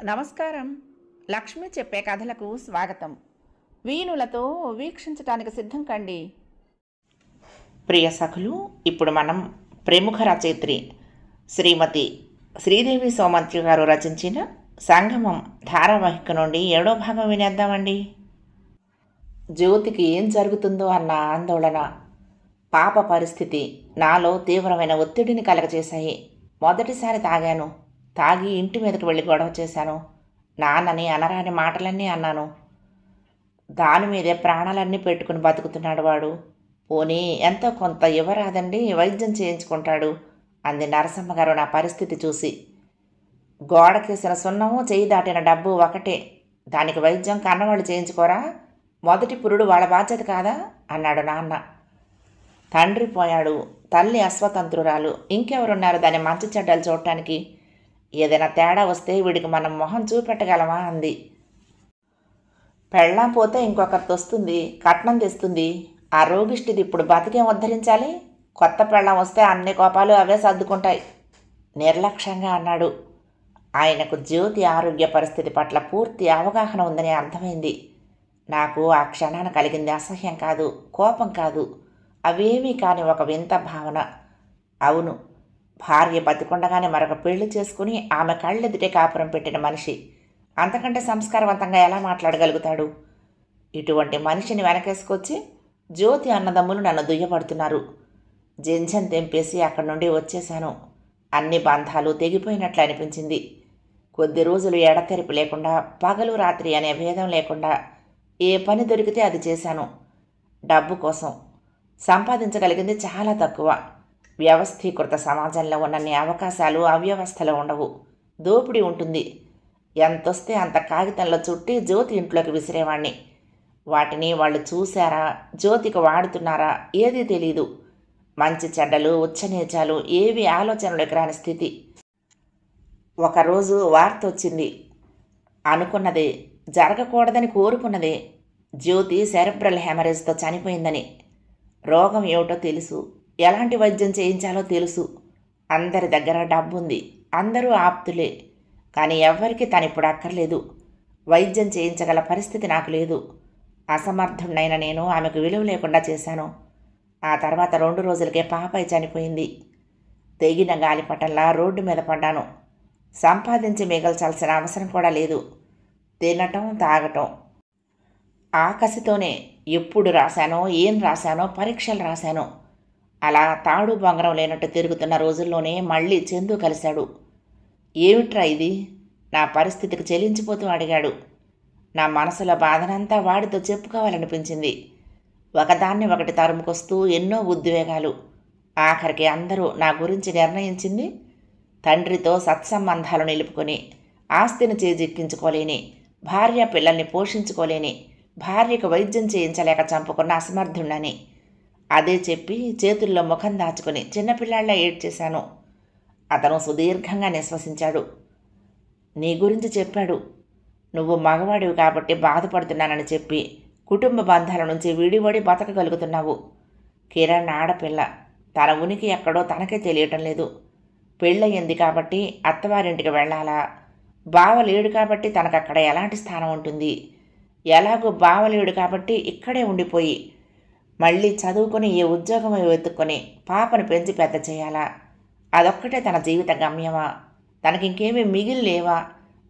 నమస్కారం. లక్ష్మి చెప్పే కథలకు స్వాగతం. వీణులతో వీక్షించటానికి సిద్ధం కండి. ప్రియ సఖులు, ఇప్పుడు మనం ప్రముఖ రచయిత్రి శ్రీమతి శ్రీదేవి సోమంత్రి గారు రచించిన సంగమం ధారావాహిక నుండి 7వ భాగం వినేద్దామండి. జ్యోతికి ఏం జరుగుతుందో అన్న ఆందోళన, పాప పరిస్థితి నాలో తీవ్రమైన ఒత్తిడిని కలగచేశాయి. మొదటిసారి తాగి ఇంటి మీదకి వెళ్ళి గొడవ చేశాను. నాన్నని అనరాని మాటలన్నీ అన్నాను. దాని మీదే ప్రాణాలన్నీ పెట్టుకుని బతుకుతున్నాడు వాడు. పోనీ ఎంతో కొంత ఇవ్వరాదండి, వైద్యం చేయించుకుంటాడు అంది నరసమ్మ గారు నా పరిస్థితి చూసి. గోడకేసిన సున్నము, చెయ్యి దాటిన డబ్బు ఒకటే, దానికి వైద్యం కన్నవాళ్ళు చేయించుకోరా? మొదటి పురుడు వాళ్ళ బాధ్యత కాదా అన్నాడు నాన్న. తండ్రి పోయాడు, తల్లి అస్వతంత్రురాలు, ఇంకెవరున్నారు దాని మంచి చెడ్డలు చూడటానికి? ఏదైనా తేడా వస్తే వీడికి మనం మొహం చూపెట్టగలమా అంది. పెళ్ళాం పోతే ఇంకొకరితో వస్తుంది, కట్నం తెస్తుంది. ఆ రోగిష్టిది ఇప్పుడు బతికేం ఉద్ధరించాలి? కొత్త పెళ్ళాం వస్తే అన్ని కోపాలు అవే సర్దుకుంటాయి నిర్లక్ష్యంగా అన్నాడు. ఆయనకు జ్యోతి ఆరోగ్య పరిస్థితి పట్ల పూర్తి అవగాహన ఉందని అర్థమైంది. నాకు ఆ క్షణాన కలిగింది అసహ్యం కాదు, కోపం కాదు, అవేమీ కాని ఒక వింత భావన. అవును, భార్య బతికుండగానే మరొక పెళ్లి చేసుకుని ఆమె కళ్ళెదుటే కాపురం పెట్టిన మనిషి అంతకంటే సంస్కారవంతంగా ఎలా మాట్లాడగలుగుతాడు? ఇటువంటి మనిషిని వెనకేసుకొచ్చి జ్యోతి అన్నదమ్ములు నన్ను దుయ్యబడుతున్నారు. జంఝం తెంపేసి అక్కడి నుండి వచ్చేశాను. అన్ని బంధాలు తెగిపోయినట్లు అనిపించింది. కొద్ది రోజులు ఎడతెరిపి లేకుండా, పగలు రాత్రి అనే భేదం లేకుండా ఏ పని దొరికితే అది చేశాను. డబ్బు కోసం. సంపాదించగలిగింది చాలా తక్కువ. వ్యవస్థీకృత సమాజంలో ఉన్నన్ని అవకాశాలు అవ్యవస్థలో ఉండవు. దోపిడీ ఉంటుంది. ఎంతొస్తే అంత కాగితంలో చుట్టి జ్యోతి ఇంట్లోకి విసిరేవాణ్ణి. వాటిని వాళ్ళు చూశారా, జ్యోతికి వాడుతున్నారా ఏదీ తెలీదు. మంచి చెడ్డలు, ఉచ్చనీచాలు ఏవి ఆలోచనలోకి రాని స్థితి. ఒకరోజు వార్త వచ్చింది. అనుకున్నదే, జరగకూడదని కోరుకున్నదే. జ్యోతి సెరెబ్రల్ హెమరేజ్తో చనిపోయిందని. రోగం ఏమిటో తెలుసు, ఎలాంటి వైద్యం చేయించాలో తెలుసు. అందరి దగ్గర డబ్బుంది, అందరూ ఆప్తులే. కానీ ఎవ్వరికీ తనిప్పుడు అక్కర్లేదు. వైద్యం చేయించగల పరిస్థితి నాకు లేదు. అసమర్థుణ్ణైన నేను ఆమెకు విలువ లేకుండా చేశాను. ఆ తర్వాత 2 రోజులకే పాపై చనిపోయింది. తెగిన గాలిపటంలా రోడ్డు మీద పడ్డాను. సంపాదించి మిగల్చాల్సిన అవసరం కూడా లేదు. తినటం, తాగటం. ఆకసితోనే ఎప్పుడు రాశానో, ఏం రాశానో పరీక్షలు రాశాను. అలా తాడు బొంగరం లేనట్టు తిరుగుతున్న రోజుల్లోనే మళ్ళీ చందు కలిశాడు. ఏమిట్రా ఇది? నా పరిస్థితికి చెలించిపోతూ అడిగాడు. నా మనసులో బాధనంతా వాడితో చెప్పుకోవాలనిపించింది. ఒకదాన్ని ఒకటి తరుముకొస్తూ ఎన్నో ఉద్వేగాలు. ఆఖరికి అందరూ నా గురించి నిర్ణయించింది తండ్రితో సత్సంబంధాలు నిలుపుకొని, ఆస్తిని చేజిక్కించుకోలేని, భార్య పిల్లల్ని పోషించుకోలేని, భార్యకు వైద్యం చేయించలేక చంపుకున్న అసమర్థుణ్ణని. అదే చెప్పి చేతుల్లో ముఖం దాచుకుని చిన్నపిల్లాళ్ళ ఏడ్చేశాను. అతను సుదీర్ఘంగా నిశ్వసించాడు. నీ గురించి చెప్పాడు. నువ్వు మగవాడివి కాబట్టి బాధపడుతున్నానని చెప్పి కుటుంబ బంధాల నుంచి విడివడి బతకగలుగుతున్నావు. కిరణ్ ఆడపిల్ల, తన ఉనికి ఎక్కడో తనకే తెలియటం లేదు. పెళ్ళయింది కాబట్టి అత్తవారింటికి వెళ్ళాలా? బావలేడు కాబట్టి తనకక్కడ ఎలాంటి స్థానం ఉంటుంది? ఎలాగో బావలేడు కాబట్టి ఇక్కడే ఉండిపోయి మళ్ళీ చదువుకొని ఏ ఉద్యోగం వెతుక్కొని పాపను పెంచి పెద్ద చేయాలా? అదొక్కటే తన జీవిత గమ్యమా? తనకింకేమీ మిగిలిలేవా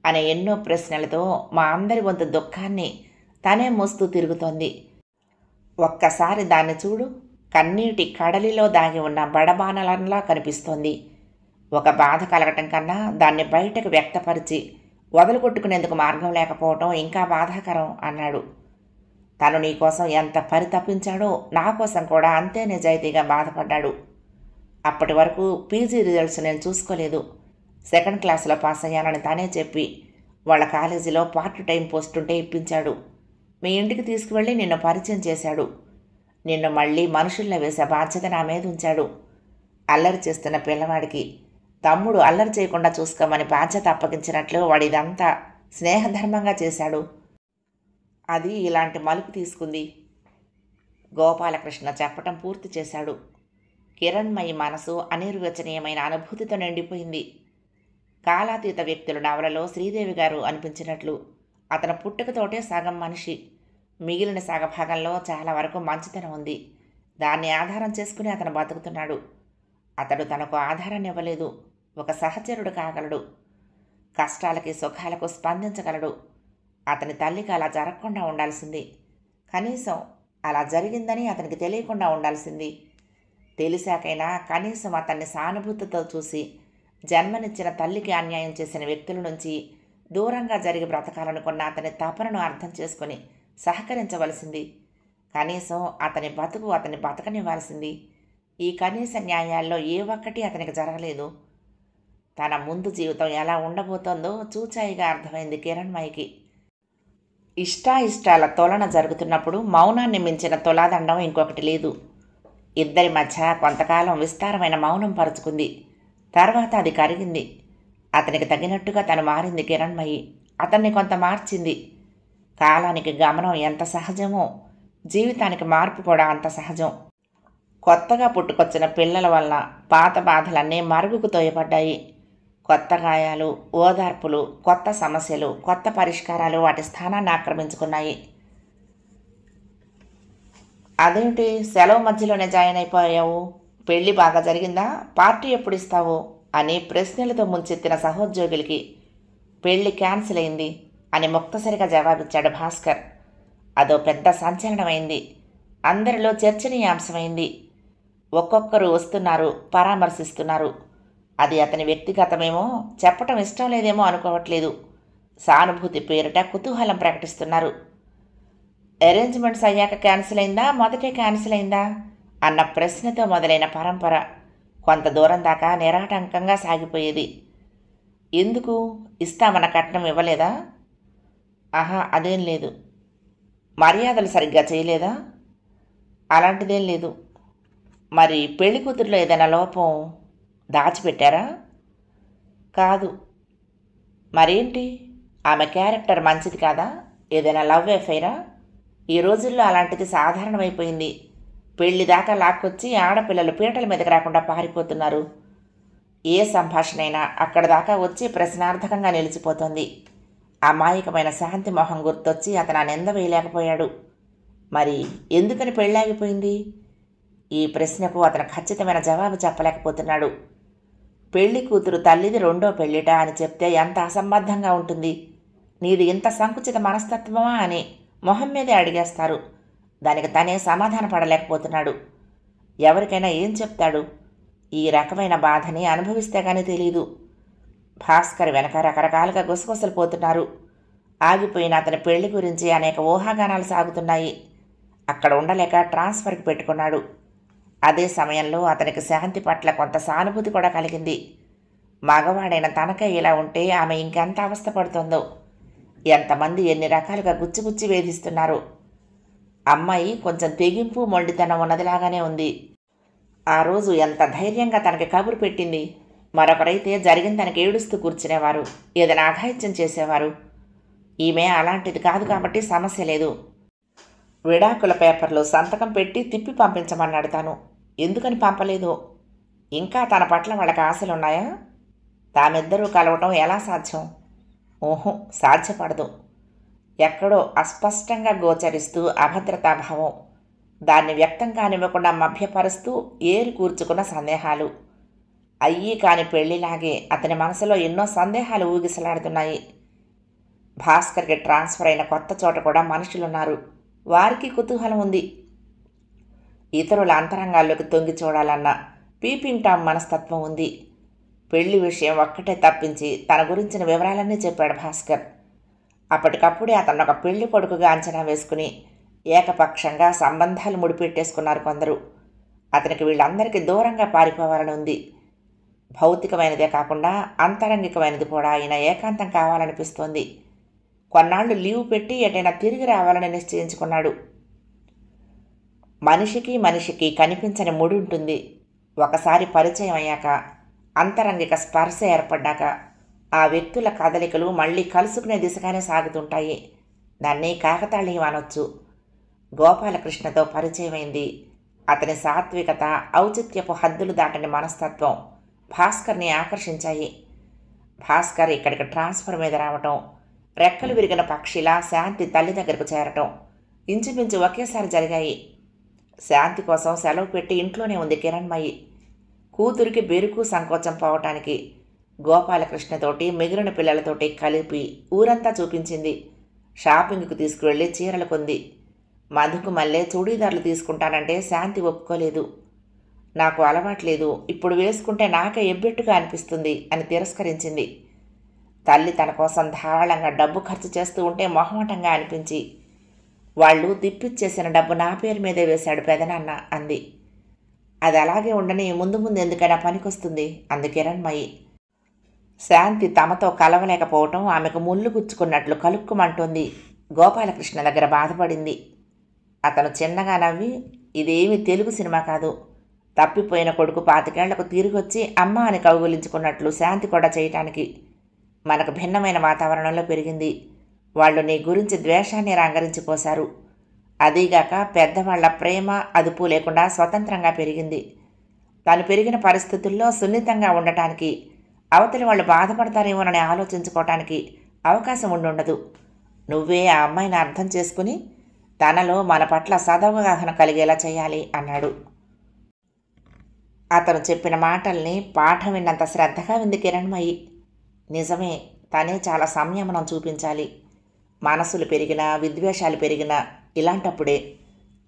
అనే ఎన్నో ప్రశ్నలతో మా అందరి వంతు దుఃఖాన్ని తనే మోస్తూ తిరుగుతోంది. ఒక్కసారి దాన్ని చూడు, కన్నీటి కడలిలో దాగి ఉన్న బడబానలంలా కనిపిస్తోంది. ఒక బాధ కలగటం కన్నా దాన్ని బయటకు వ్యక్తపరిచి వదలుకొట్టుకునేందుకు మార్గం లేకపోవటం ఇంకా బాధాకరం అన్నాడు. తను నీకోసం ఎంత పరితపించాడో నా కోసం కూడా అంతే నిజాయితీగా బాధపడ్డాడు. అప్పటి వరకు పీజీ రిజల్ట్స్ నేను చూసుకోలేదు. 2nd క్లాసులో పాస్ అయ్యానని తనే చెప్పి వాళ్ళ కాలేజీలో పార్ట్ టైం పోస్ట్ ఉంటే ఇప్పించాడు. మీ ఇంటికి తీసుకువెళ్ళి నిన్ను పరిచయం చేశాడు. నిన్ను మళ్ళీ మనుషుల్లో వేసే బాధ్యత నా మీద ఉంచాడు. అల్లరి చేస్తున్న పిల్లవాడికి తమ్ముడు అల్లరి చేయకుండా చూసుకోమని బాధ్యత అప్పగించినట్లు వాడిదంతా స్నేహధర్మంగా చేశాడు. అది ఇలాంటి మలుపు తీసుకుంది. గోపాలకృష్ణ చెప్పటం పూర్తి చేశాడు. కిరణ్మయి మనసు అనిర్వచనీయమైన అనుభూతితో నిండిపోయింది. కాలాతీత వ్యక్తులు నవలలో శ్రీదేవి గారు అనిపించినట్లు అతను పుట్టుకతోటే సగం మనిషి, మిగిలిన సగభాగంలో చాలా వరకు మంచితనం ఉంది. దాన్ని ఆధారం చేసుకుని అతను బతుకుతున్నాడు. అతడు తనకు ఆధారాన్ని ఇవ్వలేదు. ఒక సహచరుడు కాగలడు. కష్టాలకి సుఖాలకు స్పందించగలడు. అతని తల్లికి అలా జరగకుండా ఉండాల్సింది. కనీసం అలా జరిగిందని అతనికి తెలియకుండా ఉండాల్సింది. తెలిసాకైనా కనీసం అతన్ని సానుభూతితో చూసి జన్మనిచ్చిన తల్లికి అన్యాయం చేసిన వ్యక్తుల నుంచి దూరంగా జరిగి బ్రతకాలనుకున్న అతని తపనను అర్థం చేసుకొని సహకరించవలసింది. కనీసం అతని బతుకు అతని బతకనివ్వాల్సింది. ఈ కనీస న్యాయాల్లో ఏ ఒక్కటి అతనికి జరగలేదు. తన ముందు జీవితం ఎలా ఉండబోతోందో చూచాయిగా అర్థమైంది కిరణ్మయికి. ఇష్టాయిష్టాల తొలన జరుగుతున్నప్పుడు మౌనాన్ని మించిన తులాదండం ఇంకొకటి లేదు. ఇద్దరి మధ్య కొంతకాలం విస్తారమైన మౌనం పరుచుకుంది. తర్వాత అది కరిగింది. అతనికి తగినట్టుగా తను మారింది కిరణ్మయి. అతన్ని కొంత మార్చింది. కాలానికి గమనం ఎంత సహజమో జీవితానికి మార్పు కూడా అంత సహజం. కొత్తగా పుట్టుకొచ్చిన పిల్లల వల్ల పాత బాధలన్నీ మరుగుకు తోయబడ్డాయి. కొత్త గాయాలు, ఓదార్పులు, కొత్త సమస్యలు, కొత్త పరిష్కారాలు వాటి స్థానాన్ని ఆక్రమించుకున్నాయి. అదేంటి సెలవు మధ్యలోనే జాయిన్ అయిపోయావు? పెళ్ళి బాగా జరిగిందా? పార్టీ ఎప్పుడు ఇస్తావు అని ప్రశ్నలతో ముంచెత్తిన సహోద్యోగులకి పెళ్ళి క్యాన్సిల్ అయింది అని ముక్తసరిగా జవాబిచ్చాడు భాస్కర్. అదో పెద్ద సంచలనమైంది. అందరిలో చర్చనీయాంశమైంది. ఒక్కొక్కరు వస్తున్నారు, పరామర్శిస్తున్నారు. అది అతని వ్యక్తిగతమేమో, చెప్పటం ఇష్టం లేదేమో అనుకోవట్లేదు. సానుభూతి పేరిట కుతూహలం ప్రకటిస్తున్నారు. అరేంజ్మెంట్స్ అయ్యాక క్యాన్సిల్ అయిందా, మొదటే క్యాన్సిల్ అయిందా అన్న ప్రశ్నతో మొదలైన పరంపర కొంత దూరం దాకా నిరాటంకంగా సాగిపోయేది. ఎందుకు? ఇస్తామన్న కట్నం ఇవ్వలేదా? ఆహా, అదేం లేదు. మర్యాదలు సరిగ్గా చేయలేదా? అలాంటిదేం లేదు. మరి పెళ్లి కూతురులో ఏదైనా లోపం దాచిపెట్టారా? కాదు. మరేంటి? ఆమె క్యారెక్టర్ మంచిది కాదా? ఏదైనా లవ్ అఫైరా? ఈ రోజుల్లో అలాంటిది సాధారణమైపోయింది. పెళ్లి దాకా లాక్కొచ్చి ఆడపిల్లలు పీటల మీదకి రాకుండా పారిపోతున్నారు. ఏ సంభాషణ అయినా అక్కడ దాకా వచ్చి ప్రశ్నార్థకంగా నిలిచిపోతుంది. అమాయకమైన శాంతి మొహం గుర్తొచ్చి అతను ఆ నింద వేయలేకపోయాడు. మరి ఎందుకని పెళ్ళాగిపోయింది? ఈ ప్రశ్నకు అతను ఖచ్చితమైన జవాబు చెప్పలేకపోతున్నాడు. పెళ్లి కూతురు తల్లిది రెండో పెళ్ళిట అని చెప్తే ఎంత అసంబద్ధంగా ఉంటుంది. నీది ఇంత సంకుచిత మనస్తత్వమా అని మొహం మీదే అడిగేస్తారు. దానికి తనే సమాధాన పడలేకపోతున్నాడు. ఎవరికైనా ఏం చెప్తాడు? ఈ రకమైన బాధని అనుభవిస్తే కానీ తెలీదు. భాస్కర్ వెనక రకరకాలుగా గుసగుసలు పోతున్నారు. ఆగిపోయిన అతని పెళ్లి గురించి అనేక ఊహాగానాలు సాగుతున్నాయి. అక్కడ ఉండలేక ట్రాన్స్ఫర్కి పెట్టుకున్నాడు. అదే సమయంలో అతనికి శాంతి పట్ల కొంత సానుభూతి కూడా కలిగింది. మగవాడైన తనకే ఇలా ఉంటే ఆమె ఇంకెంత అవస్థపడుతుందో. ఎంతమంది ఎన్ని రకాలుగా గుచ్చిగుచ్చి వేధిస్తున్నారు. అమ్మాయి కొంచెం తెగింపు మొండితనం ఉన్నదిలాగానే ఉంది. ఆ రోజు ఎంత ధైర్యంగా తనకి కబురు పెట్టింది. మరొకరైతే జరిగిన తనకి ఏడుస్తూ కూర్చునేవారు, ఏదైనా అఘాయిత్యం చేసేవారు. ఈమె అలాంటిది కాదు కాబట్టి సమస్య లేదు. విడాకుల పేపర్లో సంతకం పెట్టి తిప్పి పంపించమన్నాడు తాను. ఎందుకని పంపలేదు? ఇంకా తన పట్ల వాళ్ళకి ఆశలున్నాయా? తామిద్దరూ కలవటం ఎలా సాధ్యం? ఓహో, సాధ్యపడదు. ఎక్కడో అస్పష్టంగా గోచరిస్తూ అభద్రతాభావం, దాన్ని వ్యక్తం కానివ్వకుండా మభ్యపరుస్తూ ఏరి కూర్చుకున్న సందేహాలు. అయ్యి కాని పెళ్లిలాగే అతని మనసులో ఎన్నో సందేహాలు ఊగిసలాడుతున్నాయి. భాస్కర్కి ట్రాన్స్ఫర్ అయిన కొత్త చోట కూడా మనుషులున్నారు. వారికి కుతూహలం ఉంది. ఇతరుల అంతరంగాల్లోకి తొంగి చూడాలన్న పీపింగ్ టామ్ మనస్తత్వం ఉంది. పెళ్లి విషయం ఒక్కటే తప్పించి తన గురించిన వివరాలన్నీ చెప్పాడు భాస్కర్. అప్పటికప్పుడే అతను ఒక పెళ్లి కొడుకుగా అంచనా వేసుకుని ఏకపక్షంగా సంబంధాలు ముడిపెట్టేసుకున్నారు కొందరు. అతనికి వీళ్ళందరికీ దూరంగా పారిపోవాలని ఉంది. భౌతికమైనదే కాకుండా అంతరంగికమైనది కూడా ఆయన ఏకాంతం కావాలనిపిస్తోంది. కొన్నాళ్లు లీవ్ పెట్టి ఎటైనా తిరిగి రావాలని నిశ్చయించుకున్నాడు. మనిషికి మనిషికి కనిపించని ముడి ఉంటుంది. ఒకసారి పరిచయం అయ్యాక, అంతరంగిక స్పర్శ ఏర్పడ్డాక ఆ వ్యక్తుల కదలికలు మళ్ళీ కలుసుకునే దిశగానే సాగుతుంటాయి. దాన్ని కాకతాళీయం అనొచ్చు. గోపాలకృష్ణతో పరిచయమైంది. అతని సాత్వికత, ఔచిత్యపు హద్దులు దాటని మనస్తత్వం భాస్కర్ని ఆకర్షించాయి. భాస్కర్ ఇక్కడికి ట్రాన్స్ఫర్ మీద రావటం, రెక్కలు విరిగిన పక్షిలా శాంతి తల్లి దగ్గరకు చేరటం ఇంచుమించు ఒకేసారి జరిగాయి. శాంతి కోసం సెలవు పెట్టి ఇంట్లోనే ఉంది కిరణ్మయి. కూతురికి బెరుకు సంకోచం పోవటానికి గోపాలకృష్ణతోటి మిగిలిన పిల్లలతోటి కలిపి ఊరంతా చూపించింది. షాపింగ్కు తీసుకువెళ్ళి చీరలు కొంది. మధుకు మళ్ళీ చూడీదారులు తీసుకుంటానంటే శాంతి ఒప్పుకోలేదు. నాకు అలవాట్లేదు, ఇప్పుడు వేసుకుంటే నాకే ఎబ్బెట్టుగా అనిపిస్తుంది అని తిరస్కరించింది. తల్లి తన కోసం ధారాళంగా డబ్బు ఖర్చు చేస్తూ ఉంటే మొహమాటంగా అనిపించి, వాళ్ళు తిప్పిచ్చేసిన డబ్బు నా పేరు మీదే వేశాడు పెదనాన్న అంది. అది అలాగే ఉండని, ముందు ముందు ఎందుకైనా పనికొస్తుంది అంది కిరణ్మయి. శాంతి తమతో కలవలేకపోవటం ఆమెకు ముళ్ళు గుచ్చుకున్నట్లు కలుక్కుమంటోంది. గోపాలకృష్ణ దగ్గర బాధపడింది. అతను చిన్నగా నవ్వి, ఇదేమి తెలుగు సినిమా కాదు, తప్పిపోయిన కొడుకు 25 ఏళ్లకు తిరిగొచ్చి అమ్మ అని కౌగులించుకున్నట్లు శాంతి కూడా చేయటానికి. మనకు భిన్నమైన వాతావరణంలో పెరిగింది. వాళ్ళు నీ గురించి ద్వేషాన్ని రంగరించిపోశారు. అదీగాక పెద్దవాళ్ల ప్రేమ అదుపు లేకుండా స్వతంత్రంగా పెరిగింది. తాను పెరిగిన పరిస్థితుల్లో సున్నితంగా ఉండటానికి, అవతలి వాళ్ళు బాధపడతారేమోనని ఆలోచించుకోవటానికి అవకాశం ఉండుండదు. నువ్వే ఆ అమ్మాయిని అర్థం చేసుకుని తనలో మన పట్ల సదవగాహన కలిగేలా చేయాలి అన్నాడు. అతను చెప్పిన మాటల్ని పాఠం విన్నంత శ్రద్ధగా వింది కిరణ్మయి. నిజమే, తనే చాలా సంయమనం చూపించాలి. మనసులు పెరిగినా విద్వేషాలు పెరిగినా ఇలాంటప్పుడే.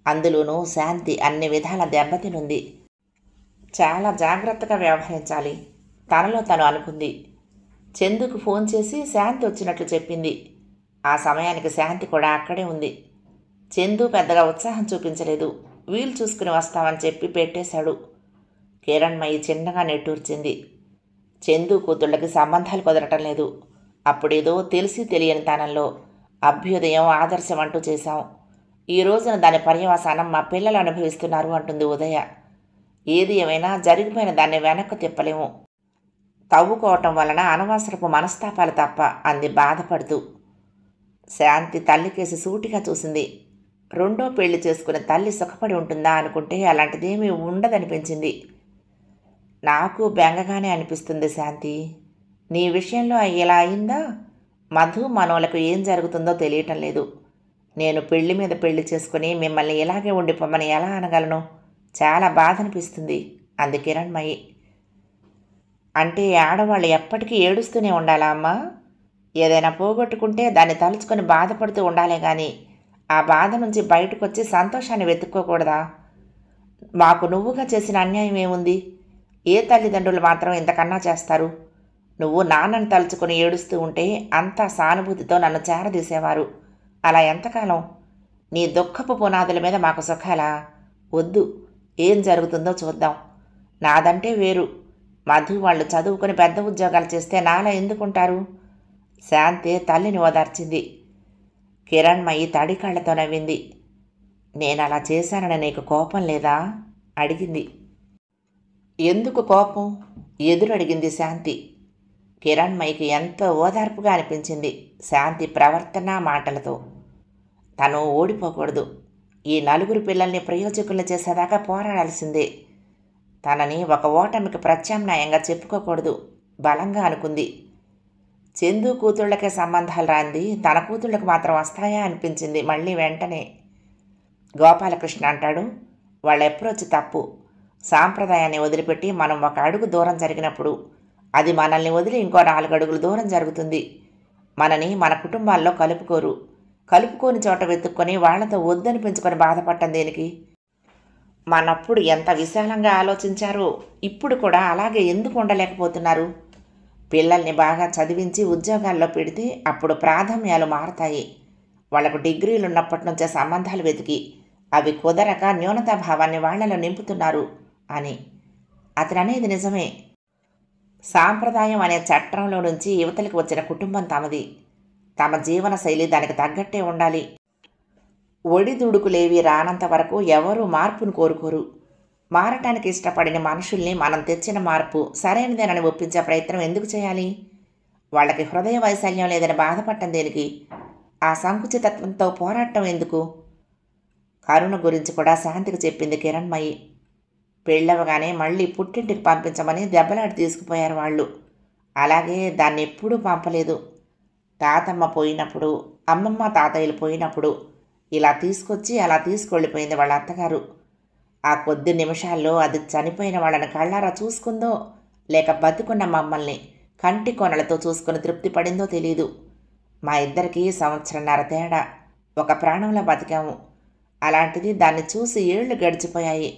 అందులోనూ శాంతి అన్ని విధాల దెబ్బతినుంది. చాలా జాగ్రత్తగా వ్యవహరించాలి తనలో తను అనుకుంది. చందుకు ఫోన్ చేసి శాంతి వచ్చినట్లు చెప్పింది. ఆ సమయానికి శాంతి కూడా అక్కడే ఉంది. చందు పెద్దగా ఉత్సాహం చూపించలేదు. వీలు చూసుకుని వస్తామని చెప్పి పెట్టేశాడు. కిరణ్మయి చిన్నగా నెట్టూర్చింది. చందు కూతుళ్ళకి సంబంధాలు కుదరటం లేదు. అప్పుడేదో తెలిసి తెలియని తనంలో అభ్యుదయం ఆదర్శం అంటూ చేశాం. ఈ రోజున దాని పర్యవసానం మా పిల్లలు అనుభవిస్తున్నారు అంటుంది ఉదయ. ఏది ఏమైనా జరిగిపోయిన దాన్ని వెనక్కు తిప్పలేము. తవ్వుకోవటం వలన అనవసరపు మనస్తాపాలు తప్ప అంది బాధపడుతూ. శాంతి తల్లికేసి సూటిగా చూసింది. రెండో పెళ్లి చేసుకుని తల్లి సుఖపడి ఉంటుందా అనుకుంటే అలాంటిదేమీ ఉండదనిపించింది. నాకు బెంగగానే అనిపిస్తుంది శాంతి. నీ విషయంలో ఇలా అయిందా? మధు మనోలకు ఏం జరుగుతుందో తెలియటం లేదు. నేను పెళ్లి మీద పెళ్లి చేసుకుని మిమ్మల్ని ఇలాగే ఉండిపోమని ఎలా అనగలను? చాలా బాధ అనిపిస్తుంది అంది కిరణ్మయి. అంటే ఆడవాళ్ళు ఎప్పటికీ ఏడుస్తూనే ఉండాలా అమ్మా? ఏదైనా పోగొట్టుకుంటే దాన్ని తలుచుకొని బాధపడుతూ ఉండాలే కానీ ఆ బాధ నుంచి బయటకు వచ్చి సంతోషాన్ని వెతుక్కోకూడదా? మాకు నువ్వుగా చేసిన అన్యాయం ఏముంది? ఏ తల్లిదండ్రులు మాత్రం ఇంతకన్నా చేస్తారు? నువ్వు నాన్నని తలుచుకొని ఏడుస్తూ ఉంటే అంతా సానుభూతితో నన్ను చేరదీసేవారు. అలా ఎంతకాలం? నీ దుఃఖపు పునాదుల మీద మాకు సుఖాలా? వద్దు, ఏం జరుగుతుందో చూద్దాం. నాదంటే వేరు. మధు వాళ్ళు చదువుకుని పెద్ద ఉద్యోగాలు చేస్తే నాలా ఎందుకుంటారు? శాంతి తల్లిని ఓదార్చింది. కిరణ్మయి తడి కళ్ళతో నవ్వింది. నేను అలా చేశానని నీకు కోపం లేదా అడిగింది. ఎందుకు కోపం? ఎదురడిగింది శాంతి. కిరణ్మయికి ఎంతో ఓదార్పుగా అనిపించింది శాంతి ప్రవర్తన మాటలతో. తను ఓడిపోకూడదు. ఈ 4 పిల్లల్ని ప్రయోజకుల్ని చేసేదాకా పోరాడాల్సిందే. తనని ఒక ఓటమికి ప్రత్యామ్నాయంగా చెప్పుకోకూడదు బలంగా అనుకుంది. చందు కూతుళ్ళకే సంబంధాలు రాంది తన కూతుళ్ళకు మాత్రం వస్తాయా అనిపించింది మళ్ళీ వెంటనే. గోపాలకృష్ణ అంటాడు, వాళ్ళ అప్రోచ్ తప్పు. సాంప్రదాయాన్ని వదిలిపెట్టి మనం ఒక అడుగు దూరం జరిగినప్పుడు అది మనల్ని వదిలి ఇంకో 4 అడుగులు దూరం జరుగుతుంది. మనని మన కుటుంబాల్లో కలుపుకోరు. కలుపుకోని చోట వెతుక్కొని వాళ్లతో వద్దని పెంచుకొని బాధపడటం దేనికి? మనప్పుడు ఎంత విశాలంగా ఆలోచించారో ఇప్పుడు కూడా అలాగే ఎందుకు ఉండలేకపోతున్నారు? పిల్లల్ని బాగా చదివించి ఉద్యోగాల్లో పెడితే అప్పుడు ప్రాధాన్యాలు మారతాయి. వాళ్లకు డిగ్రీలు ఉన్నప్పటి నుంచే సంబంధాలు వెతికి అవి కుదరక న్యూనతాభావాన్ని వాళ్లలో నింపుతున్నారు అని. అతననేది నిజమే. సాంప్రదాయం అనే చట్టంలో నుంచి యువతలకు వచ్చిన కుటుంబం తమది. తమ జీవన శైలి దానికి తగ్గట్టే ఉండాలి. ఒడిదుడుకులేవి రానంత వరకు ఎవరూ మార్పును కోరుకోరు. మారటానికి ఇష్టపడిన మనుషుల్ని మనం తెచ్చిన మార్పు సరైనదేనని ఒప్పించే ప్రయత్నం ఎందుకు చేయాలి? వాళ్ళకి హృదయ వైశాల్యం లేదని బాధపడటం దేనికి? ఆ సంకుచితత్వంతో పోరాటం ఎందుకు? కరుణ గురించి కూడా శాంతికి చెప్పింది కిరణ్మయి. పెళ్ళవగానే మళ్ళీ పుట్టింటికి పంపించమని దెబ్బలాడి తీసుకుపోయారు వాళ్ళు. అలాగే దాన్ని ఎప్పుడూ పంపలేదు. తాతమ్మ పోయినప్పుడు, అమ్మమ్మ తాతయ్యలు పోయినప్పుడు ఇలా తీసుకొచ్చి అలా తీసుకెళ్ళిపోయింది వాళ్ళ అత్తగారు. ఆ కొద్ది నిమిషాల్లో అది చనిపోయిన వాళ్ళని కళ్ళారా చూసుకుందో, లేక బతికున్న మమ్మల్ని కంటి కొనలతో చూసుకుని తృప్తి పడిందో తెలీదు. మా ఇద్దరికీ సంవత్సరన్నర తేడా. ఒక ప్రాణంలో బతికాము. అలాంటిది దాన్ని చూసి ఏళ్లు గడిచిపోయాయి.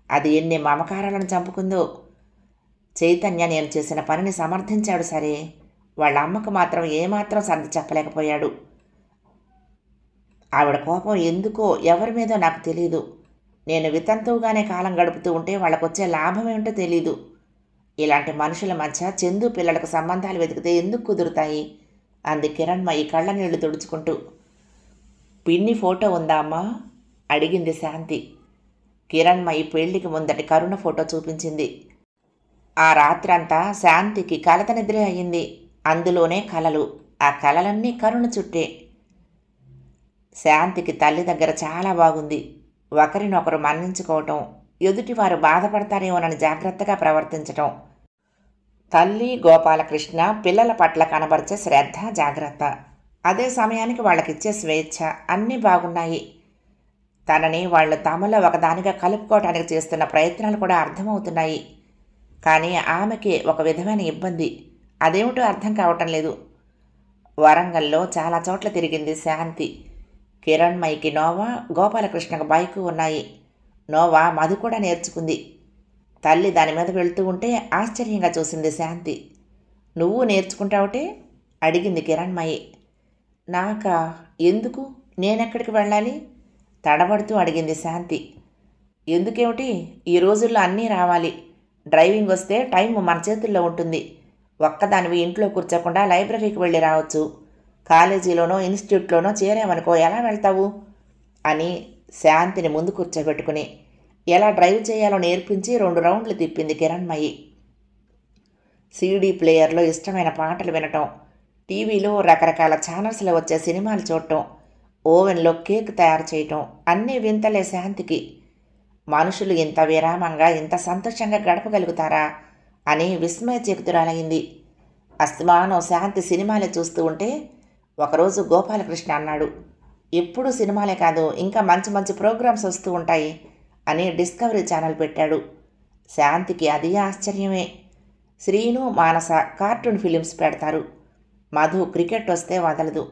అది ఎన్ని మమకారాలను చంపుకుందో. చైతన్య నేను చేసిన పనిని సమర్థించాడు సరే, వాళ్ళ అమ్మకు మాత్రం ఏమాత్రం సర్ది చెప్పలేకపోయాడు. ఆవిడ కోపం ఎందుకో ఎవరి మీదో నాకు తెలీదు. నేను వితంతువుగానే కాలం గడుపుతూ ఉంటే వాళ్ళకొచ్చే లాభం ఏమిటో తెలీదు. ఇలాంటి మనుషుల మధ్య చందు పిల్లలకు సంబంధాలు వెతికితే ఎందుకు కుదురుతాయి అంది కిరణ్మయి కళ్ళ నీళ్లు తుడుచుకుంటూ. పిన్ని ఫోటో ఉందా అమ్మా అడిగింది శాంతి. కిరణ్మయి పెళ్లికి ముందటి కరుణ ఫోటో చూపించింది. ఆ రాత్రంతా శాంతికి కలత నిద్రే అయ్యింది. అందులోనే కలలు. ఆ కలలన్నీ కరుణ చుట్టే. శాంతికి తల్లి దగ్గర చాలా బాగుంది. ఒకరినొకరు మన్నించుకోవటం, ఎదుటివారు బాధపడతారేమోనని జాగ్రత్తగా ప్రవర్తించటం, తల్లి గోపాలకృష్ణ పిల్లల పట్ల కనబరిచే శ్రద్ధ జాగ్రత్త, అదే సమయానికి వాళ్ళకిచ్చే స్వేచ్ఛ అన్నీ బాగున్నాయి. తనని వాళ్ళు తమలో ఒకదానిగా కలుపుకోవటానికి చేస్తున్న ప్రయత్నాలు కూడా అర్థమవుతున్నాయి. కానీ ఆమెకి ఒక విధమైన ఇబ్బంది. అదేమిటో అర్థం కావటం లేదు. వరంగల్లో చాలా చోట్ల తిరిగింది శాంతి. కిరణ్మయికి నోవా, గోపాలకృష్ణకు బైకు ఉన్నాయి. నోవా మధు కూడా నేర్చుకుంది. తల్లి దాని మీద వెళ్తూ ఉంటే ఆశ్చర్యంగా చూసింది శాంతి. నువ్వు నేర్చుకుంటావుటే అడిగింది కిరణ్మయి. నాకా? ఎందుకు? నేనెక్కడికి వెళ్ళాలి? తడబడుతూ అడిగింది శాంతి. ఎందుకేమిటి? ఈ రోజుల్లో అన్నీ రావాలి. డ్రైవింగ్ వస్తే టైం మన చేతుల్లో ఉంటుంది. ఒక్కదానివి ఇంట్లో కూర్చోకుండా లైబ్రరీకి వెళ్ళి రావచ్చు. కాలేజీలోనో ఇన్స్టిట్యూట్లోనో చేరావనుకో ఎలా వెళ్తావు అని శాంతిని ముందు కూర్చోబెట్టుకుని ఎలా డ్రైవ్ చేయాలో నేర్పించి 2 రౌండ్లు తిప్పింది కిరణ్మయి. సీడీ ప్లేయర్లో ఇష్టమైన పాటలు వినటం, టీవీలో రకరకాల ఛానల్స్లో వచ్చే సినిమాలు చూడటం, ఓవెన్లో కేక్ తయారు చేయటం అన్నీ వింతలే శాంతికి. మనుషులు ఇంత విరామంగా ఇంత సంతోషంగా గడపగలుగుతారా అని విస్మయచకితురాలైంది. అస్తమానం శాంతి సినిమాలే చూస్తూ ఉంటే ఒకరోజు గోపాలకృష్ణ అన్నాడు, ఎప్పుడూ సినిమాలే కాదు ఇంకా మంచి మంచి ప్రోగ్రామ్స్ వస్తూ ఉంటాయి అని డిస్కవరీ ఛానల్ పెట్టాడు. శాంతికి అది ఆశ్చర్యమే. శ్రీను, మానస కార్టూన్ ఫిలిమ్స్ పెడతారు. మధు క్రికెట్ వస్తే వదలదు.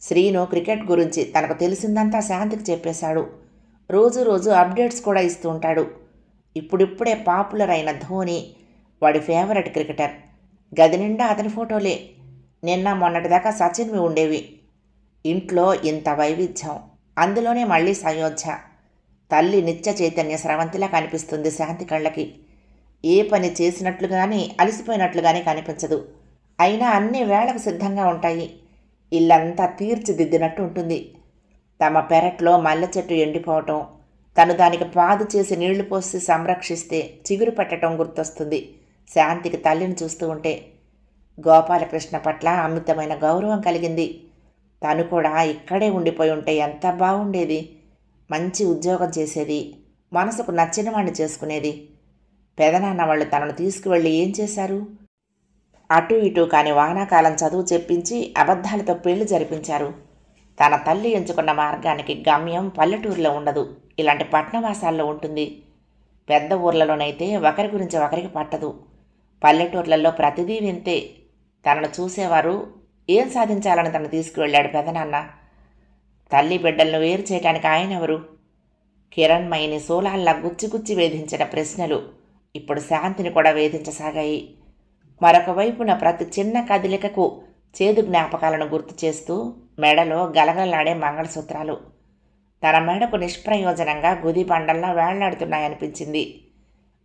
శ్రీను క్రికెట్ గురించి తనకు తెలిసిందంతా శాంతికి చెప్పేశాడు. రోజు రోజు అప్డేట్స్ కూడా ఇస్తూ ఉంటాడు. ఇప్పుడిప్పుడే పాపులర్ అయిన ధోని వాడి ఫేవరెట్ క్రికెటర్. గది నిండా అతని ఫోటోలే. నిన్న మొన్నటిదాకా సచిన్వి ఉండేవి. ఇంట్లో ఇంత వైవిధ్యం, అందులోనే మళ్ళీ సయోధ్య. తల్లి నిత్య చైతన్య స్రవంతిలా కనిపిస్తుంది శాంతి కళ్ళకి. ఏ పని చేసినట్లు కానీ అలసిపోయినట్లు కానీ కనిపించదు. అయినా అన్ని వేళకు సిద్ధంగా ఉంటాయి. ఇల్లంతా తీర్చిదిద్దినట్టు ఉంటుంది. తమ పెరట్లో మల్లె చెట్టు ఎండిపోవటం, తను దానికి పాదు చేసి నీళ్లు పోసి సంరక్షిస్తే చిగురు పెట్టడం గుర్తొస్తుంది శాంతికి తల్లిని చూస్తూ ఉంటే. గోపాలకృష్ణ పట్ల అమితమైన గౌరవం కలిగింది. తను కూడా ఇక్కడే ఉండిపోయి ఉంటే ఎంత బాగుండేది. మంచి ఉద్యోగం చేసేది, మనసుకు నచ్చిన వాడిని చేసుకునేది. పెదనాన్న వాళ్ళు తనను తీసుకువెళ్ళి ఏం చేశారు? అటు ఇటు కాని వానాకాలం చదువు చెప్పించి అబద్ధాలతో పెళ్లి జరిపించారు. తన తల్లి ఎంచుకున్న మార్గానికి గమ్యం పల్లెటూరులో ఉండదు, ఇలాంటి పట్నవాసాల్లో ఉంటుంది. పెద్ద ఊర్లలోనైతే ఒకరి గురించి ఒకరికి పట్టదు. పల్లెటూర్లలో ప్రతిదీ వింతే. తనను చూసేవారు ఏం సాధించాలని తను తీసుకువెళ్ళాడు పెదనాన్న. తల్లి బిడ్డలను వేరు చేయడానికి ఆయనెవరు? కిరణ్మయిని సోలాల్లా గుచ్చిగుచ్చి వేధించిన ప్రశ్నలు ఇప్పుడు శాంతిని కూడా వేధించసాగాయి. మరొక వైపున ప్రతి చిన్న కదలికకు చేదు జ్ఞాపకాలను గుర్తు చేస్తూ మెడలో గలగలలాడే మంగళసూత్రాలు తన మెడకు నిష్ప్రయోజనంగా గుది బండల్లా వేళ్లాడుతున్నాయనిపించింది.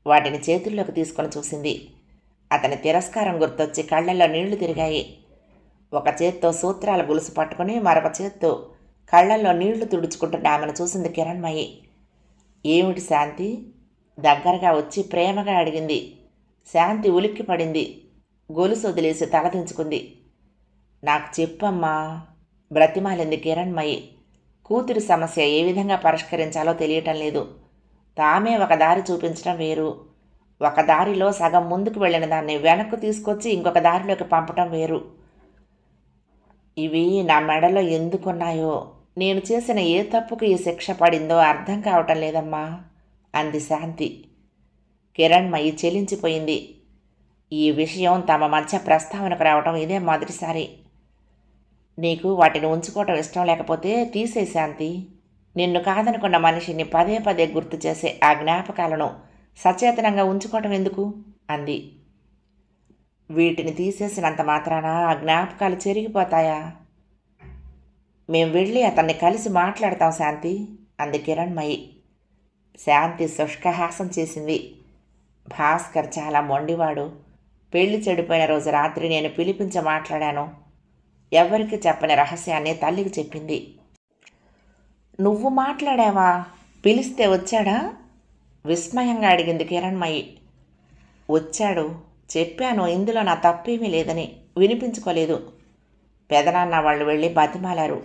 వాటిని చేతుల్లోకి తీసుకొని చూసింది. అతని తిరస్కారం గుర్తొచ్చి కళ్ళల్లో నీళ్లు తిరిగాయి. ఒక చేత్తో సూత్రాల గులుసు పట్టుకుని మరొక చేత్తో కళ్ళల్లో నీళ్లు తుడుచుకుంటున్న ఆమెను చూసింది కిరణ్మయి. ఏమిటి శాంతి? దగ్గరగా వచ్చి ప్రేమగా అడిగింది. శాంతి ఉలిక్కి పడింది. గొలుసు వదిలేసి తలదించుకుంది. నాకు చెప్పమ్మా బ్రతిమాలింది కిరణ్మయి. కూతురి సమస్య ఏ విధంగా పరిష్కరించాలో తెలియటం లేదు. తామే ఒక దారి చూపించడం వేరు, ఒక దారిలో సగం ముందుకు వెళ్ళిన దాన్ని వెనక్కు తీసుకొచ్చి ఇంకొక దారిలోకి పంపటం వేరు. ఇవి నా మెడలో ఎందుకున్నాయో, నేను చేసిన ఏ తప్పుకు ఈ శిక్ష పడిందో అర్థం కావటం లేదమ్మా అంది శాంతి. కిరణ్మయి చెలించిపోయింది. ఈ విషయం తమ మధ్య ప్రస్తావనకు రావటం ఇదే మొదటిసారి. నీకు వాటిని ఉంచుకోవటం ఇష్టం లేకపోతే తీసే శాంతి. నిన్ను కాదనుకున్న మనిషిని పదే పదే గుర్తు చేసే ఆ జ్ఞాపకాలను సచేతనంగా ఉంచుకోవటం ఎందుకు అంది. వీటిని తీసేసినంత మాత్రాన ఆ జ్ఞాపకాలు చెరిగిపోతాయా? మేం వెళ్ళి అతన్ని కలిసి మాట్లాడతాం శాంతి అంది కిరణ్మయి. శాంతి శుష్కహాసం చేసింది. భాస్కర్ చాలా మొండివాడు. పెళ్లి చెడిపోయిన రోజు రాత్రి నేను పిలిపించి మాట్లాడాను. ఎవరికి చెప్పని రహస్యాన్ని తల్లికి చెప్పింది. నువ్వు మాట్లాడావా? పిలిస్తే వచ్చాడా? విస్మయంగా అడిగింది కిరణ్మయి. వచ్చాడు, చెప్పాను ఇందులో నా తప్పేమీ లేదని. వినిపించుకోలేదు. పెదనాన్న వాళ్ళు వెళ్ళి బతిమాలారు.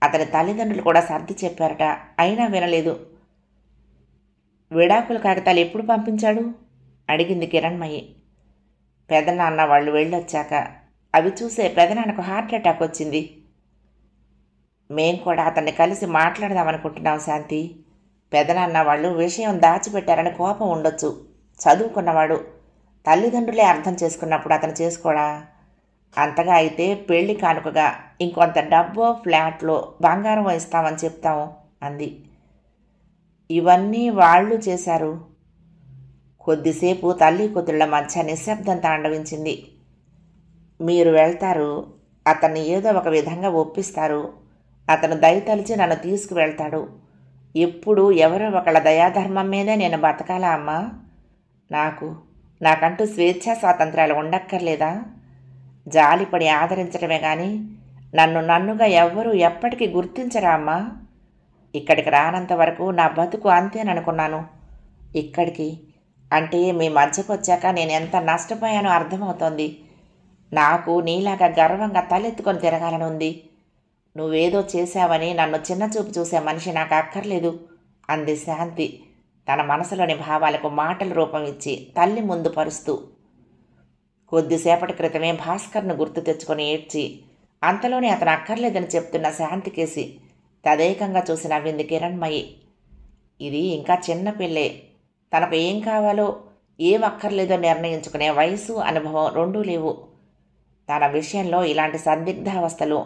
అతని తల్లిదండ్రులు కూడా సర్ది చెప్పారట, అయినా వినలేదు. విడాకుల కాగితాలు ఎప్పుడు పంపించాడు అడిగింది కిరణ్మయి. పెదనాన్న వాళ్ళు వెళ్ళొచ్చాక. అవి చూసే పెదనాన్నకు హార్ట్ అటాక్ వచ్చింది. మేం కూడా అతన్ని కలిసి మాట్లాడదామనుకుంటున్నాం శాంతి. పెదనాన్న వాళ్ళు విషయం దాచిపెట్టారని కోపం ఉండొచ్చు. చదువుకున్నవాడు. తల్లిదండ్రులే అర్థం చేసుకున్నప్పుడు అతను చేసుకోడా? అంతగా అయితే పెళ్లి కానుకగా ఇంకొంత డబ్బో ఫ్లాట్లో బంగారం ఇస్తామని చెప్తాము అంది. ఇవన్నీ వాళ్ళు చేశారు. కొద్దిసేపు తల్లి కూతుళ్ల మధ్య నిశ్శబ్దం తాండవించింది. మీరు వెళ్తారు, అతన్ని ఏదో ఒక విధంగా ఒప్పిస్తారు. అతను దయతలిచి నన్ను తీసుకువెళ్తాడు. ఎప్పుడు ఎవరో ఒకళ్ళ దయాధర్మం మీదే నేను బతకాలా అమ్మా? నాకంటూ స్వేచ్ఛా స్వాతంత్రాలు ఉండక్కర్లేదా? జాలిపడి ఆదరించడమే కానీ నన్నుగా ఎవ్వరూ ఎప్పటికీ గుర్తించరా అమ్మా? ఇక్కడికి రానంత వరకు నా బతుకు అంతేననుకున్నాను. ఇక్కడికి అంటే మీ మధ్యకు వచ్చాక నేను ఎంత నష్టపోయానో అర్థమవుతోంది. నాకు నీలాగా గర్వంగా తలెత్తుకొని తిరగాలని ఉంది. నువ్వేదో చేశావని నన్ను చిన్నచూపు చూసే మనిషి నాకు అక్కర్లేదు అంది శాంతి తన మనసులోని భావాలకు మాటల రూపం ఇచ్చి తల్లి ముందు పరుస్తూ. కొద్దిసేపటి క్రితమే భాస్కర్ను గుర్తు తెచ్చుకొని ఏడ్చి అంతలోనే అతను అక్కర్లేదని చెప్తున్న శాంతికేసి తదేకంగా చూసి నవ్వింది కిరణ్మయి. ఇది ఇంకా చిన్న పిల్లే. తనకు ఏం కావాలో ఏం అక్కర్లేదో నిర్ణయించుకునే వయసు, అనుభవం రెండూ లేవు. తన విషయంలో ఇలాంటి సందిగ్ధావస్థలు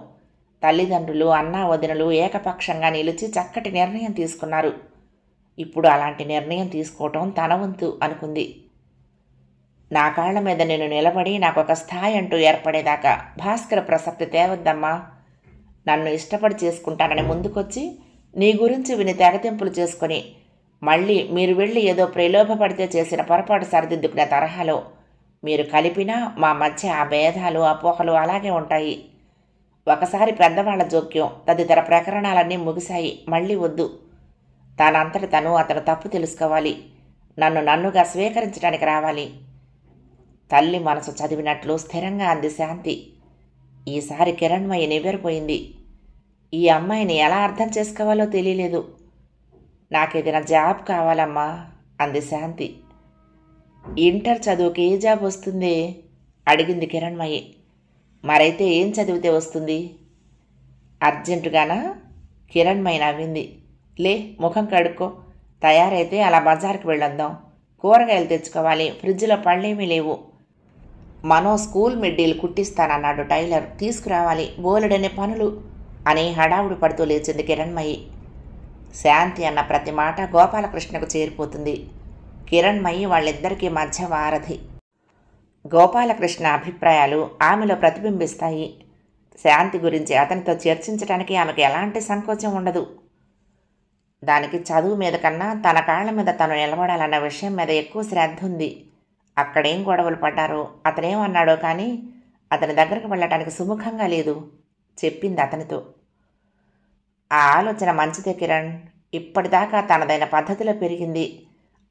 తల్లిదండ్రులు, అన్నా వదినలు ఏకపక్షంగా నిలిచి చక్కటి నిర్ణయం తీసుకున్నారు. ఇప్పుడు అలాంటి నిర్ణయం తీసుకోవటం తన వంతు అనుకుంది. నా కాళ్ల మీద నేను నిలబడి నాకొక స్థాయి అంటూ ఏర్పడేదాకా భాస్కర్ ప్రసక్తి తేవద్దమ్మా. నన్ను ఇష్టపడి చేసుకుంటానని ముందుకొచ్చి నీ గురించి విని తెగతింపులు చేసుకొని మళ్ళీ మీరు వెళ్ళి ఏదో ప్రలోభపడితే చేసిన పొరపాటు సరిదిద్దుకునే తరహాలో మీరు కలిపినా మా మధ్య ఆ భేదాలు, అపోహలు అలాగే ఉంటాయి. ఒకసారి పెద్దవాళ్ల జోక్యం, తదితర ప్రకరణాలన్నీ ముగిశాయి. మళ్ళీ వద్దు. తనంతట తను అతను తప్పు తెలుసుకోవాలి. నన్నుగా స్వీకరించడానికి రావాలి. తల్లి మనసు చదివినట్లు స్థిరంగా అంది శాంతి. ఈసారి కిరణ్మయి నివ్వెరపోయింది. ఈ అమ్మాయిని ఎలా అర్థం చేసుకోవాలో తెలియలేదు. నాకేదైనా జాబ్ కావాలమ్మా అంది శాంతి. ఇంటర్ చదువుకి ఏ జాబ్ వస్తుంది అడిగింది కిరణ్మయి. మరైతే ఏం చదివితే వస్తుంది? అర్జెంటుగానా? కిరణ్మయి నవ్వింది. లే, ముఖం కడుక్కో. తయారైతే అలా బజార్కి వెళ్ళొద్దాం. కూరగాయలు తెచ్చుకోవాలి. ఫ్రిడ్జ్లో పళ్ళేమీ లేవు. మనో స్కూల్ మిడ్డీలు కుట్టిస్తానన్నాడు టైలర్, తీసుకురావాలి. బోలెడనే పనులు అని హడావుడి పడుతూ లేచింది కిరణ్మయి. శాంతి అన్న ప్రతి మాట గోపాలకృష్ణకు చేరిపోతుంది. కిరణ్మయి వాళ్ళిద్దరికీ మధ్య వారధి. గోపాలకృష్ణ అభిప్రాయాలు ఆమెలో ప్రతిబింబిస్తాయి. శాంతి గురించి అతనితో చర్చించడానికి ఆమెకు ఎలాంటి సంకోచం ఉండదు. దానికి చదువు మీద కన్నా తన కాళ్ల మీద తను నిలబడాలన్న విషయం మీద ఎక్కువ శ్రద్ధ ఉంది. అక్కడేం గొడవలు పడ్డారో, అతనేమన్నాడో కానీ అతని దగ్గరకు వెళ్ళటానికి సుముఖంగా లేదు. చెప్పింది అతనితో. ఆ ఆలోచన మంచిదే కిరణ్. ఇప్పటిదాకా తనదైన పద్ధతిలో పెరిగింది.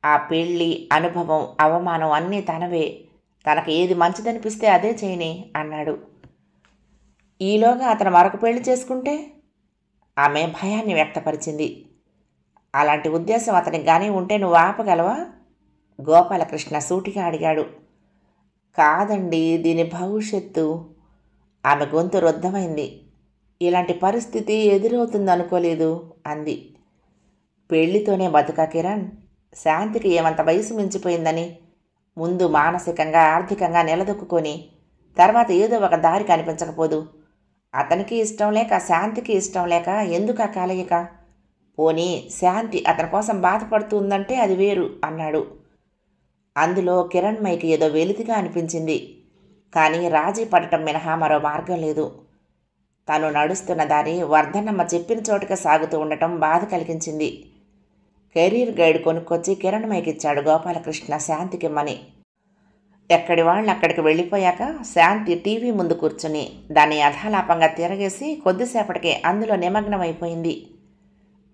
ఆ పెళ్ళి, అనుభవం, అవమానం అన్నీ తనవే. తనకు ఏది మంచిదనిపిస్తే అదే చేయని అన్నాడు. ఈలోగా అతను మరొక పెళ్లి చేసుకుంటే? ఆమె భయాన్ని వ్యక్తపరిచింది. అలాంటి ఉద్దేశం అతనికి కానీ ఉంటే నువ్వు ఆపగలవా? గోపాలకృష్ణ సూటిగా అడిగాడు. కాదండి, దీని భవిష్యత్తు. ఆమె గొంతు రుద్ధమైంది. ఇలాంటి పరిస్థితి ఎదురవుతుందనుకోలేదు అంది. పెళ్లితోనే బతుకా కిరణ్? శాంతికి ఏమంత వయసు మించిపోయిందని? ముందు మానసికంగా ఆర్థికంగా నిలదొక్కుని తర్వాత ఏదో ఒక దారి కనిపించకపోదు. అతనికి ఇష్టం లేక శాంతికి ఇష్టం లేక ఎందుకు ఆ కలయిక? పోనీ శాంతి అతని కోసం బాధపడుతుందంటే అది వేరు అన్నాడు. అందులో కిరణ్మయికి ఏదో వెలితిగా అనిపించింది. కానీ రాజీ పడటం మినహా మరో మార్గం లేదు. తను నడుస్తున్న దారి వర్ధనమ్మ చెప్పిన చోటుగా సాగుతూ ఉండటం బాధ కలిగించింది. కెరీర్ గైడ్ కొనుక్కొచ్చి కిరణ్మయికిచ్చాడు గోపాలకృష్ణ శాంతికిమ్మని. ఎక్కడి వాళ్ళు అక్కడికి వెళ్ళిపోయాక శాంతి టీవీ ముందు కూర్చుని దాన్ని యథాలాపంగా తిరగేసి కొద్దిసేపటికే అందులో నిమగ్నమైపోయింది.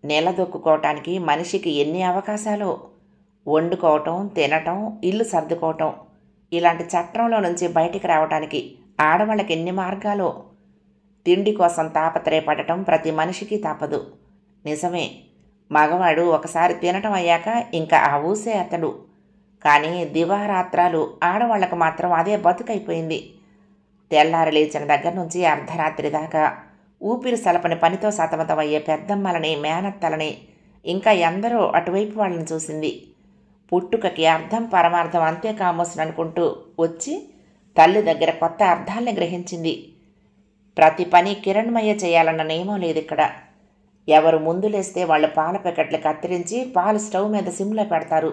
నిలదొక్కుకోవటానికి మనిషికి ఎన్ని అవకాశాలో! వండుకోవటం, తినటం, ఇల్లు సర్దుకోవటం, ఇలాంటి చట్రంలో నుంచి బయటికి రావటానికి ఆడవాళ్ళకి ఎన్ని మార్గాలో! తిండి కోసం తాపత్రయపడటం ప్రతి మనిషికి తప్పదు. నిజమే, మగవాడు ఒకసారి తినటం అయ్యాక ఇంకా ఆ ఊసే అతడు. కానీ దివారాత్రాలు ఆడవాళ్లకు మాత్రం అదే బతుకైపోయింది. తెల్లారి లేచిన దగ్గర నుంచి అర్ధరాత్రి దాకా ఊపిరి సలపని పనితో సతమతమయ్యే పెద్దమ్మలని, మేనత్తలని, ఇంకా ఎందరో అటువైపు వాళ్ళని చూసింది. పుట్టుకకి అర్థం పరమార్థం అంతే కామోసననుకుంటూ వచ్చి తల్లి దగ్గర కొత్త అర్థాల్ని గ్రహించింది. ప్రతి పని కిరణ్మయ్య చేయాలన్న నియమం లేదిక్కడ. ఎవరు ముందు లేస్తే వాళ్ళు పాల ప్యాకెట్లు కత్తిరించి పాలు స్టవ్ మీద సిమ్లో పెడతారు.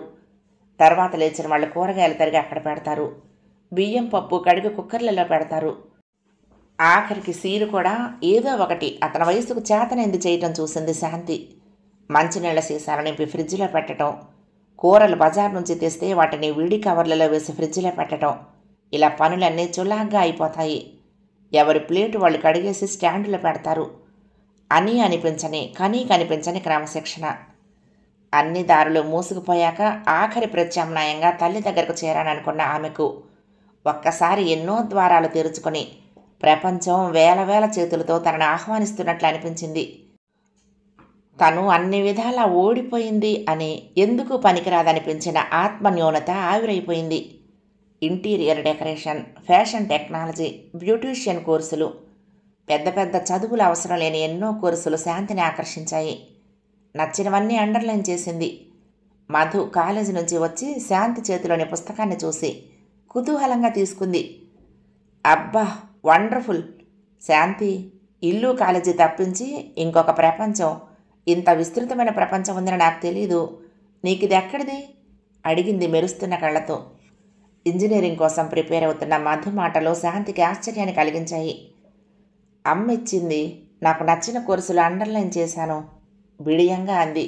తర్వాత లేచిన వాళ్ళు కూరగాయలు తరిగి అక్కడ పెడతారు. బియ్యం పప్పు కడిగి కుక్కర్లలో పెడతారు. ఆఖరికి సీరు కూడా ఏదో ఒకటి అతని వయసుకు చేతనైంది చేయటం చూసింది శాంతి. మంచినీళ్ల సీసాలు నింపి ఫ్రిడ్జ్లో పెట్టడం, కూరలు బజార్ నుంచి తెస్తే వాటిని విడి కవర్లలో వేసి ఫ్రిడ్జ్లో పెట్టడం, ఇలా పనులన్నీ చులాగ్గా అయిపోతాయి. ఎవరి ప్లేటు వాళ్ళు కడిగేసి స్టాండులో పెడతారు. అని అనిపించని, కనీ కనిపించని క్రమశిక్షణ. అన్ని దారులు మూసుకుపోయాక ఆఖరి ప్రత్యామ్నాయంగా తల్లి దగ్గరకు చేరాననుకున్న ఆమెకు ఒక్కసారి ఎన్నో ద్వారాలు తెరుచుకొని ప్రపంచం వేల వేల చేతులతో తనను ఆహ్వానిస్తున్నట్లు అనిపించింది. తను అన్ని విధాలా ఓడిపోయింది అని, ఎందుకు పనికిరాదనిపించిన ఆత్మన్యూనత ఆవిరైపోయింది. Interior decoration, fashion technology, beautician కోర్సులు, పెద్ద పెద్ద చదువులు అవసరం లేని ఎన్నో కోర్సులు శాంతిని ఆకర్షించాయి. నచ్చినవన్నీ అండర్లైన్ చేసింది. మధు కాలేజీ నుంచి వచ్చి శాంతి చేతిలోని పుస్తకాన్ని చూసి కుతూహలంగా తీసుకుంది. అబ్బా, వండర్ఫుల్! శాంతి, ఇల్లు కాలేజీ తప్పించి ఇంకొక ప్రపంచం, ఇంత విస్తృతమైన ప్రపంచం ఉందని నాకు తెలీదు. నీకిది ఎక్కడిది? అడిగింది మెరుస్తున్న కళ్ళతో. ఇంజనీరింగ్ కోసం ప్రిపేర్ అవుతున్న మధు మాటలో శాంతికి ఆశ్చర్యాన్ని కలిగించాయి. అమ్మ ఇచ్చింది, నాకు నచ్చిన కోర్సులు అండర్లైన్ చేశాను బిడియంగా అంది.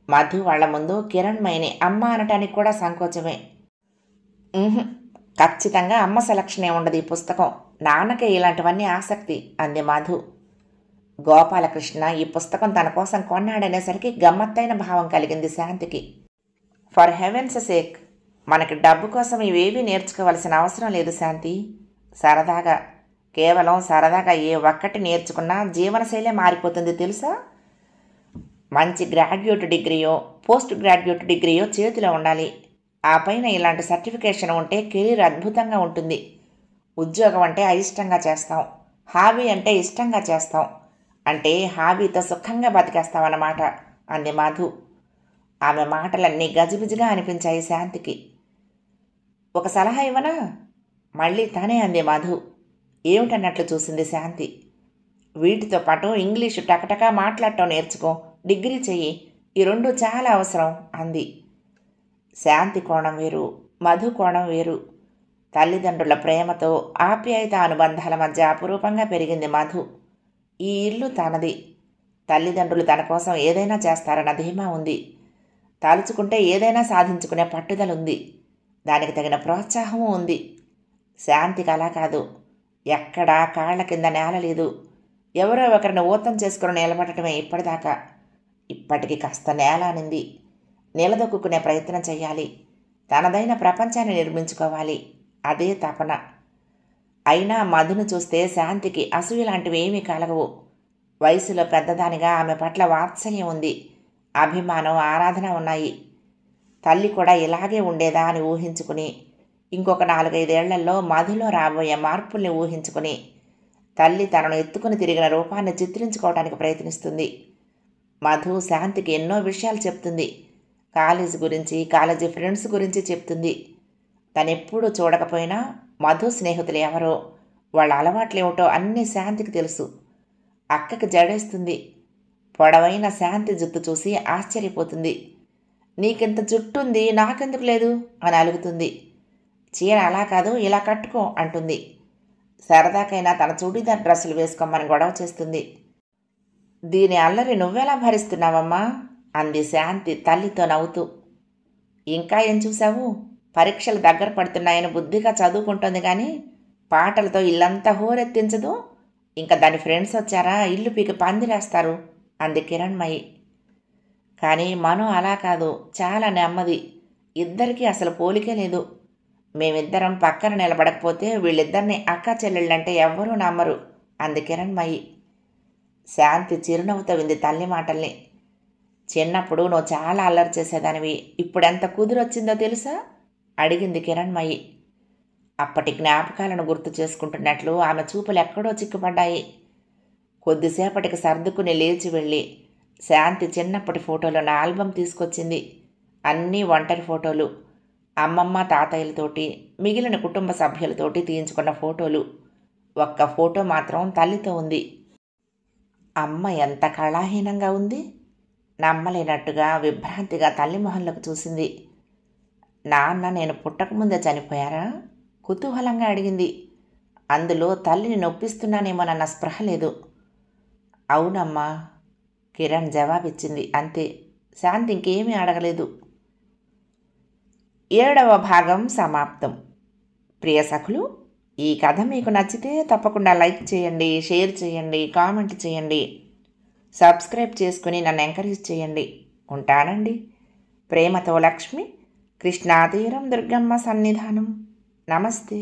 మధు వాళ్ల ముందు కిరణ్మయిని అమ్మ అనటానికి కూడా సంకోచమే. ఖచ్చితంగా అమ్మ సెలక్షనే ఉండదు ఈ పుస్తకం, నాన్నకే ఇలాంటివన్నీ ఆసక్తి అంది మధు. గోపాలకృష్ణ ఈ పుస్తకం తన కోసం కొన్నాడనేసరికి గమ్మత్తైన భావం కలిగింది శాంతికి. ఫర్ హెవెన్స్ సేక్, మనకి డబ్బు కోసం ఇవేవీ నేర్చుకోవాల్సిన అవసరం లేదు శాంతి. సరదాగా, కేవలం సరదాగా ఏ ఒక్కటి నేర్చుకున్నా జీవనశైలే మారిపోతుంది తెలుసా? మంచి గ్రాడ్యుయేట్ డిగ్రీయో పోస్ట్ గ్రాడ్యుయేట్ డిగ్రీయో చేతిలో ఉండాలి. ఆ పైన ఇలాంటి సర్టిఫికేషన్ ఉంటే కెరీర్ అద్భుతంగా ఉంటుంది. ఉద్యోగం అంటే అయిష్టంగా చేస్తాం, హాబీ అంటే ఇష్టంగా చేస్తాం, అంటే హాబీతో సుఖంగా బతికేస్తామన్నమాట అంది మధు. ఆమె మాటలన్నీ గజిబిజిగా అనిపించాయి శాంతికి. ఒక సలహా ఇవ్వనా? మళ్ళీ తనే అంది మధు. ఏమిటన్నట్లు చూసింది శాంతి. వీటితో పాటు ఇంగ్లీషు టకటకా మాట్లాడటం నేర్చుకో, డిగ్రీ చెయ్యి, ఈ రెండు చాలా అవసరం అంది. శాంతి కోణం వేరు, మధు కోణం వేరు. తల్లిదండ్రుల ప్రేమతో ఆప్యాయత అనుబంధాల మధ్య అపురూపంగా పెరిగింది మధు. ఈ ఇల్లు తనది. తల్లిదండ్రులు తన కోసం ఏదైనా చేస్తారన్న ధీమా ఉంది. తలుచుకుంటే ఏదైనా సాధించుకునే పట్టుదలుంది. దానికి తగిన ప్రోత్సాహము ఉంది. శాంతికి అలా కాదు. ఎక్కడా కాళ్ల కింద నేల లేదు. ఎవరో ఒకరిని ఊతం చేసుకుని నిలబడటమే ఇప్పటిదాకా. ఇప్పటికి కాస్త నేల అనింది. నిలదొక్కునే ప్రయత్నం చెయ్యాలి. తనదైన ప్రపంచాన్ని నిర్మించుకోవాలి. అదే తపన. అయినా మధును చూస్తే శాంతికి అసూయ లాంటివి ఏమీ కలగవు. వయసులో పెద్దదానిగా ఆమె పట్ల వాత్సల్యం ఉంది. అభిమానం, ఆరాధన ఉన్నాయి. తల్లి కూడా ఇలాగే ఉండేదా అని ఊహించుకుని, ఇంకొక 4-5 ఏళ్లలో మధులో రాబోయే మార్పుల్ని ఊహించుకుని, తల్లి తనను ఎత్తుకుని తిరిగిన రూపాన్ని చిత్రించుకోవడానికి ప్రయత్నిస్తుంది. మధు శాంతికి ఎన్నో విషయాలు చెప్తుంది. కాలేజీ గురించి, కాలేజీ ఫ్రెండ్స్ గురించి చెప్తుంది. తనెప్పుడూ చూడకపోయినా మధు స్నేహితులు ఎవరో, వాళ్ళ అలవాట్లేమిటో అన్నీ శాంతికి తెలుసు. అక్కకి జడేస్తుంది. పొడవైన శాంతి జుట్టు చూసి ఆశ్చర్యపోతుంది. నీకింత జుట్టుంది, నాకెందుకు లేదు అని అలుగుతుంది. చీర అలా కాదు, ఇలా కట్టుకో అంటుంది. సరదాకైనా తన చూడీదార్ డ్రెస్సులు వేసుకోమని గొడవ చేస్తుంది. దీని అల్లరి నువ్వెలా భరిస్తున్నావమ్మా అంది శాంతి తల్లితో నవ్వుతూ. ఇంకా ఏం చూశావు? పరీక్షలు దగ్గర పడుతున్నాయని బుద్ధిగా చదువుకుంటుంది కానీ పాటలతో ఇల్లంతా హోరెత్తించదు. ఇంకా దాని ఫ్రెండ్స్ వచ్చారా ఇల్లు పీకి పందిరేస్తారు అంది కిరణ్మయి. కానీ మను అలా కాదు, చాలా నెమ్మది. ఇద్దరికీ అసలు పోలికే లేదు. మేమిద్దరం పక్కన నిలబడకపోతే వీళ్ళిద్దరిని అక్కా చెల్లెళ్ళంటే ఎవ్వరూ నమ్మరు అంది కిరణ్మయి. శాంతి చిరునవ్వుతో వింది తల్లి మాటల్ని. చిన్నప్పుడు నువ్వు చాలా అల్లరి చేసేదానివి, ఇప్పుడెంత కుదిరొచ్చిందో తెలుసా అడిగింది కిరణ్మయి. అప్పటి జ్ఞాపకాలను గుర్తు చేసుకుంటున్నట్లు ఆమె చూపులు ఎక్కడో చిక్కుపడ్డాయి. కొద్దిసేపటికి సర్దుకుని లేచి వెళ్ళి శాంతి చిన్నప్పటి ఫోటోలు ఆల్బమ్ తీసుకొచ్చింది. అన్నీ ఒంటరి ఫోటోలు. అమ్మమ్మ తాతయ్యలతోటి, మిగిలిన కుటుంబ సభ్యులతోటి తీయించుకున్న ఫోటోలు. ఒక్క ఫోటో మాత్రం తల్లితో ఉంది. అమ్మ ఎంత కళాహీనంగా ఉంది. నమ్మలేనట్టుగా విభ్రాంతిగా తల్లి మొహంలోకి చూసింది. నాన్న నేను పుట్టకముందే చనిపోయారా కుతూహలంగా అడిగింది. అందులో తల్లిని నొప్పిస్తున్నానేమోనన్న స్పృహ లేదు. అవునమ్మా కిరణ్ జవాబిచ్చింది. అంతే. శాంతి ఇంకేమీ అడగలేదు. 7వ భాగం సమాప్తం. ప్రియ సఖులు, ఈ కథ మీకు నచ్చితే తప్పకుండా లైక్ చేయండి, షేర్ చేయండి, కామెంట్ చేయండి, సబ్స్క్రైబ్ చేసుకుని నన్ను ఎంకరేజ్ చేయండి. ఉంటానండి. ప్రేమతో లక్ష్మి, కృష్ణాతీరం దుర్గమ్మ సన్నిధానం. నమస్తే.